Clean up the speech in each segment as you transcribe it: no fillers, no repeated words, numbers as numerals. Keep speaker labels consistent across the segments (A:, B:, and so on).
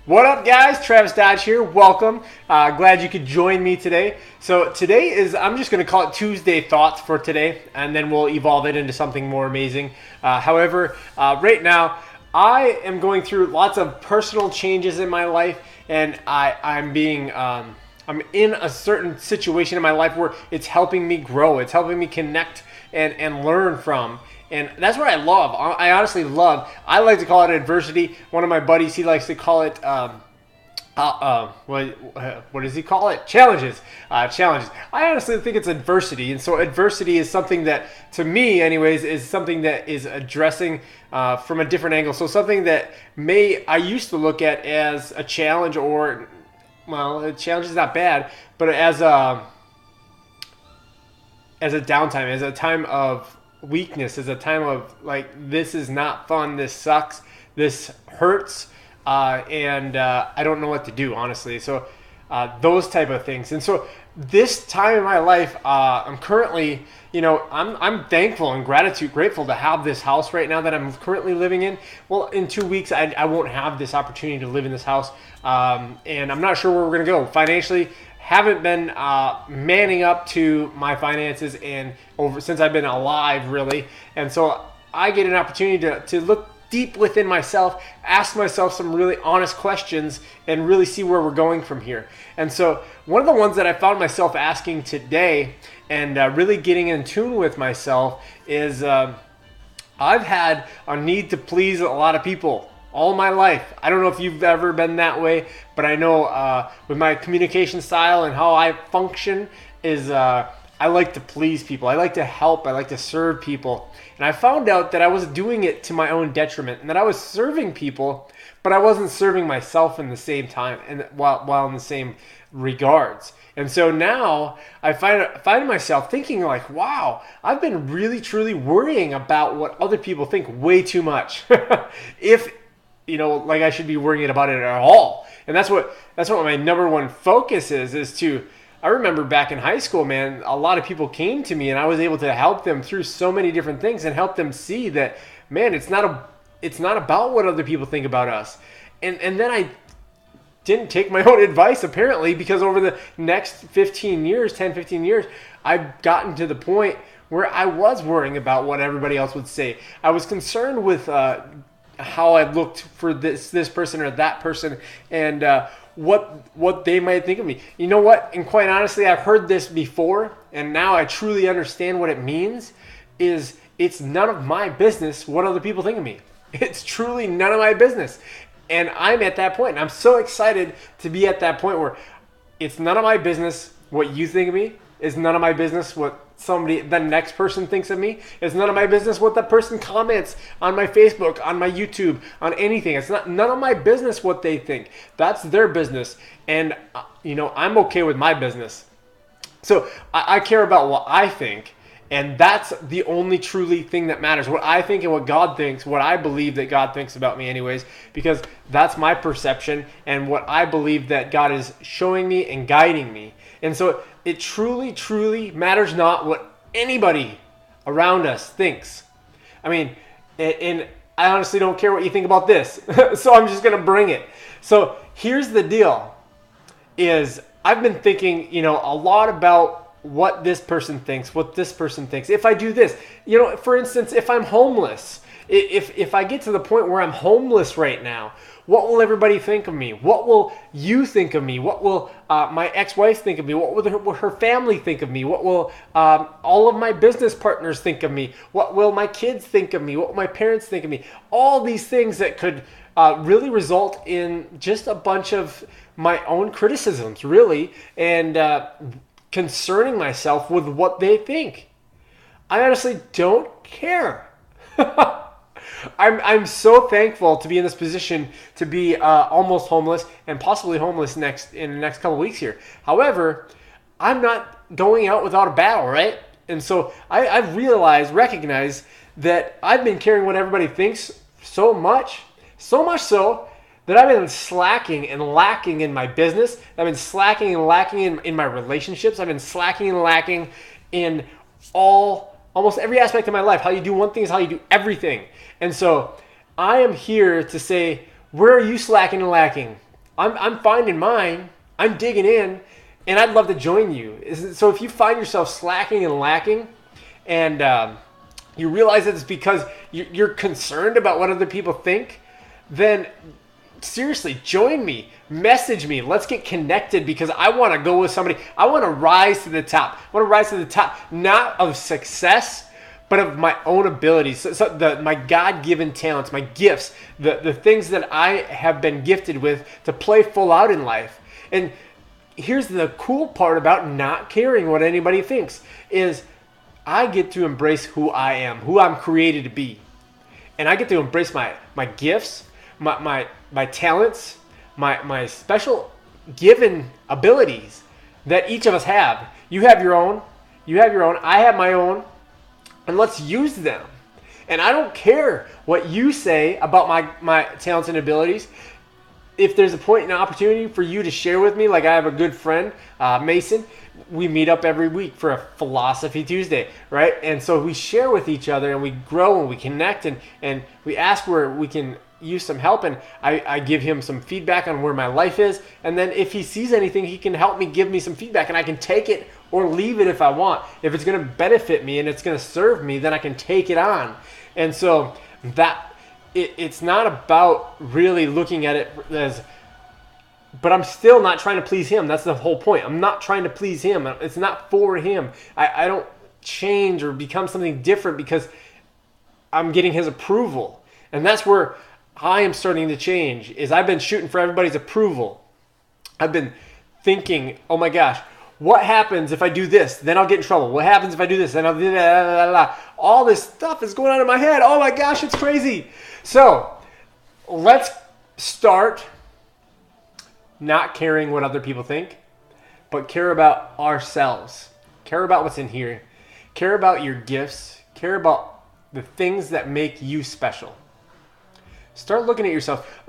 A: What up, guys? Travis Dodge here. Welcome. Glad you could join me today. So today I'm just going to call it Tuesday Thoughts for today, and then we'll evolve it into something more amazing. However, right now, I am going through lots of personal changes in my life, and I'm in a certain situation in my life where it's helping me grow. It's helping me connect and learn from. And that's what I love. I honestly love. I like to call it adversity. One of my buddies, he likes to call it, what does he call it? Challenges. Challenges. I honestly think it's adversity. And so adversity is something that, to me anyways, is something that is addressing from a different angle. So something that I used to look at as a challenge or, well, a challenge is not bad, but as a downtime, as a time of weakness, is a time of like, this is not fun, this sucks, this hurts, and I don't know what to do, honestly. So those type of things. And so this time in my life, I'm currently, I'm thankful and grateful to have this house right now that I'm currently living in. Well, in 2 weeks, I won't have this opportunity to live in this house, and I'm not sure where we're gonna go financially. Haven't been manning up to my finances since I've been alive, really. And so I get an opportunity to look deep within myself, ask myself some really honest questions, and really see where we're going from here. And so one of the ones that I found myself asking today and really getting in tune with myself is I've had a need to please a lot of people all my life. I don't know if you've ever been that way, but I know with my communication style and how I function is I like to please people. I like to help. I like to serve people. And I found out that I was doing it to my own detriment, and that I was serving people, but I wasn't serving myself in the same time and while in the same regards. And so now I find myself thinking like, wow, I've been really truly worrying about what other people think way too much. If like I should be worrying about it at all. And that's what my number one focus is to, I remember back in high school, man, a lot of people came to me and I was able to help them through so many different things and help them see that, man, it's not about what other people think about us. And then I didn't take my own advice, apparently, because over the next 15 years, I've gotten to the point where I was worrying about what everybody else would say. I was concerned with how I looked for this person or that person, and what they might think of me. You know what? And quite honestly, I've heard this before, and now I truly understand what it means. It's none of my business what other people think of me. It's truly none of my business. And I'm at that point, and I'm so excited to be at that point where it's none of my business what you think of me. It's none of my business what the next person thinks of me. It's none of my business what that person comments on my Facebook, on my YouTube, on anything. It's none of my business what they think. That's their business. And I'm okay with my business. So I care about what I think, and that's the only truly thing that matters. What I think and what God thinks, what I believe that God thinks about me anyways, because that's my perception and what I believe that God is showing me and guiding me. And so it truly, truly matters not what anybody around us thinks. I mean, and I honestly don't care what you think about this. So I'm just going to bring it. So here's the deal is I've been thinking, a lot about what this person thinks, If I do this, for instance, if I'm homeless, if I get to the point where I'm homeless right now, what will everybody think of me? What will you think of me? What will my ex-wife think of me? What will her family think of me? What will all of my business partners think of me? What will my kids think of me? What will my parents think of me? All these things that could really result in just a bunch of my own criticisms, really, and concerning myself with what they think. I honestly don't care. I'm so thankful to be in this position to be almost homeless and possibly homeless in the next couple of weeks here. However, I'm not going out without a battle, right? And so I've recognized that I've been caring what everybody thinks so much so that I've been slacking and lacking in my business. I've been slacking and lacking in my relationships. I've been slacking and lacking in almost every aspect of my life. How you do one thing is how you do everything. And so I am here to say, where are you slacking and lacking? I'm finding mine. I'm digging in, and I'd love to join you. So if you find yourself slacking and lacking, and you realize that it's because you're concerned about what other people think, then seriously, join me. Message me. Let's get connected, because I want to go with somebody. I want to rise to the top. I want to rise to the top, not of success, but of my own abilities, my God-given talents, my gifts, the things that I have been gifted with to play full out in life. And here's the cool part about not caring what anybody thinks is I get to embrace who I am, who I'm created to be. And I get to embrace my gifts, my talents, my special given abilities that each of us have. You have your own. I have my own. And let's use them. And I don't care what you say about my talents and abilities. If there's a point and opportunity for you to share with me, like I have a good friend, Mason, we meet up every week for a Philosophy Tuesday, right? And so we share with each other, and we grow, and we connect, and we ask where we can use some help, and I give him some feedback on where my life is, and then if he sees anything, he can help me, give me some feedback, and I can take it or leave it if I want. If it's going to benefit me and it's going to serve me, then I can take it on. And so that it's not about really looking at it as, but I'm still not trying to please him. That's the whole point. I'm not trying to please him. It's not for him. I don't change or become something different because I'm getting his approval. And that's where I am starting to change, is I've been shooting for everybody's approval. I've been thinking, oh my gosh, what happens if I do this? Then I'll get in trouble. What happens if I do this? Then I'll do that. All this stuff is going on in my head. Oh my gosh, it's crazy. So let's start not caring what other people think, but care about ourselves. Care about what's in here. Care about your gifts. Care about the things that make you special. Start looking at yourself.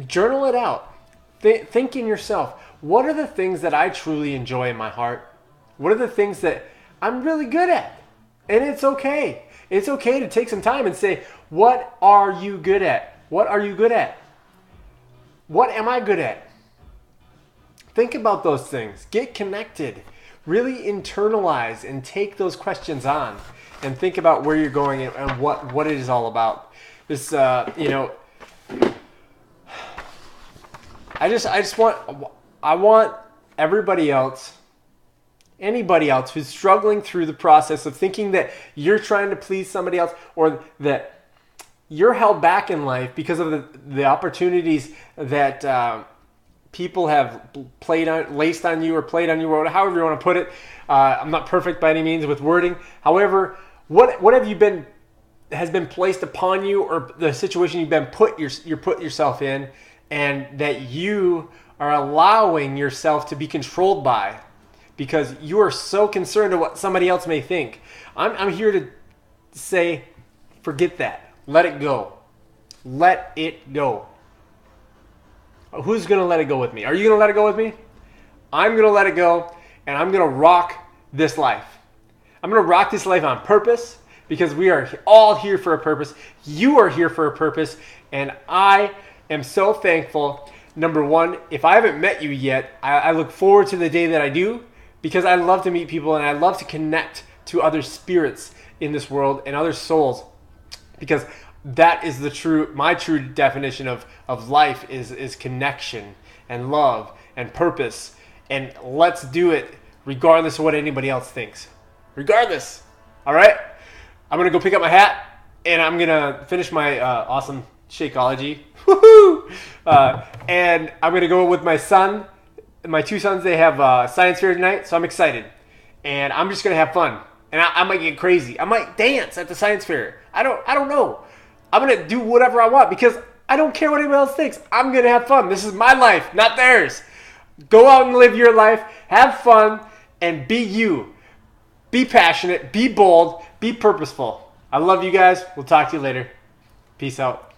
A: Journal it out. Think in yourself. What are the things that I truly enjoy in my heart? What are the things that I'm really good at? And it's okay. It's okay to take some time and say, what are you good at? What are you good at? What am I good at? Think about those things. Get connected. Really internalize and take those questions on, and think about where you're going and what it is all about. This, I want everybody else, anybody else who's struggling through the process of thinking that you're trying to please somebody else, or that you're held back in life because of the opportunities that people have laced on you or played on you, or however you want to put it. I'm not perfect by any means with wording. However, what have you been has been placed upon you, or the situation you've been put yourself in, and that you are allowing yourself to be controlled by because you are so concerned of what somebody else may think. I'm here to say, forget that. Let it go. Let it go. Who's going to let it go with me? Are you going to let it go with me? I'm going to let it go, and I'm going to rock this life. I'm going to rock this life on purpose, because we are all here for a purpose. You are here for a purpose, and I am so thankful. Number one, if I haven't met you yet, I look forward to the day that I do, because I love to meet people, and I love to connect to other spirits in this world and other souls, because that is my true definition of life is connection and love and purpose. And let's do it regardless of what anybody else thinks. Regardless. All right? I'm going to go pick up my hat, and I'm going to finish my awesome Shakeology. Woohoo! And I'm going to go with my son. My two sons, they have science fair tonight, so I'm excited. And I'm just going to have fun. And I might get crazy. I might dance at the science fair. I don't know. I'm going to do whatever I want because I don't care what anyone else thinks. I'm going to have fun. This is my life, not theirs. Go out and live your life. Have fun and be you. Be passionate. Be bold. Be purposeful. I love you guys. We'll talk to you later. Peace out.